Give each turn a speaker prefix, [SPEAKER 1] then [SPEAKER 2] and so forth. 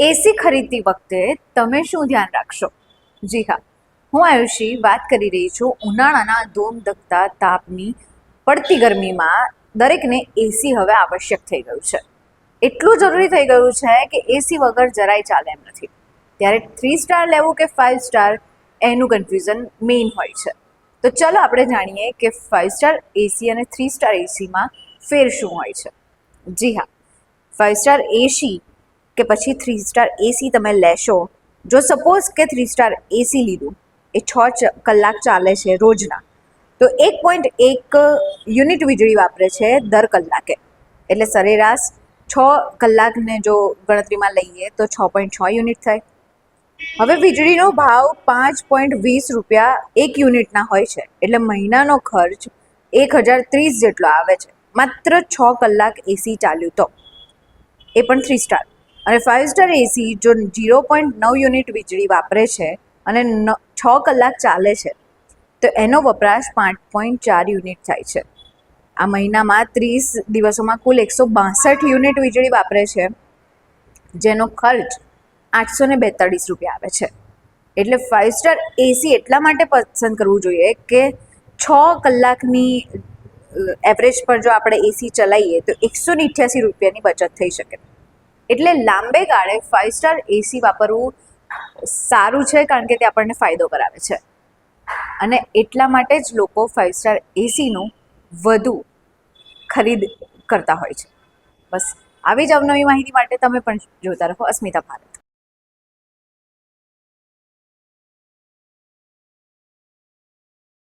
[SPEAKER 1] એસી ખરીદતી વખતે તમે શું ધ્યાન રાખશો? જી હા, હું આયુષી વાત કરી રહી છું. ઉનાળાના ધોમધખતા તાપની પડતી ગરમીમાં દરેકને એસી હવે આવશ્યક થઈ ગયું છે. એટલું જરૂરી થઈ ગયું છે કે એસી વગર જરાય ચાલે એમ નથી. ત્યારે 3 સ્ટાર લેવું કે 5 સ્ટાર, એનું કન્ફ્યુઝન મેઇન હોય છે. તો ચલો આપણે જાણીએ કે 5 સ્ટાર એસી અને 3 સ્ટાર એસીમાં ફેર શું હોય છે. જી હા, 5 સ્ટાર એસી કે પછી 3 સ્ટાર એસી તમે લેશો, જો સપોઝ કે 3 સ્ટાર એસી લીધું, એ 6 કલાક ચાલે છે રોજના, તો 1.1 યુનિટ વીજળી વાપરે છે દર કલાકે. એટલે સરેરાશ 6 કલાકને જો ગણતરીમાં લઈએ તો 6.6 યુનિટ થાય. હવે વીજળીનો ભાવ 5.20 રૂપિયા 1 યુનિટના હોય છે, એટલે મહિનાનો ખર્ચ 1030 જેટલો આવે છે, માત્ર 6 કલાક એસી ચાલ્યું તો. એ પણ 3 સ્ટાર. અને 5 સ્ટાર એસી જો 0.9 યુનિટ વીજળી વાપરે છે અને 6 કલાક ચાલે છે, તો એનો વપરાશ 5.4 યુનિટ થાય છે. આ મહિનામાં 30 દિવસોમાં કુલ 162 યુનિટ વીજળી વાપરે છે, જેનો ખર્ચ 842 રૂપિયા આવે છે. એટલે 5 સ્ટાર એસી એટલા માટે પસંદ કરવું જોઈએ કે 6 કલાકની એવરેજ પર જો આપણે એસી ચલાવીએ તો 188 રૂપિયાની બચત થઈ શકે. એટલે લાંબે ગાળે 5 સ્ટાર એસી વાપરવું સારું છે, કારણ કે તે આપણને ફાયદો કરાવે છે. અને એટલા માટે જ લોકો 5 સ્ટાર એસીનું વધુ ખરીદ કરતા હોય છે. બસ આવી જ અવનવી માહિતી માટે તમે પણ જોતા રહો અસ્મિતા ભારત.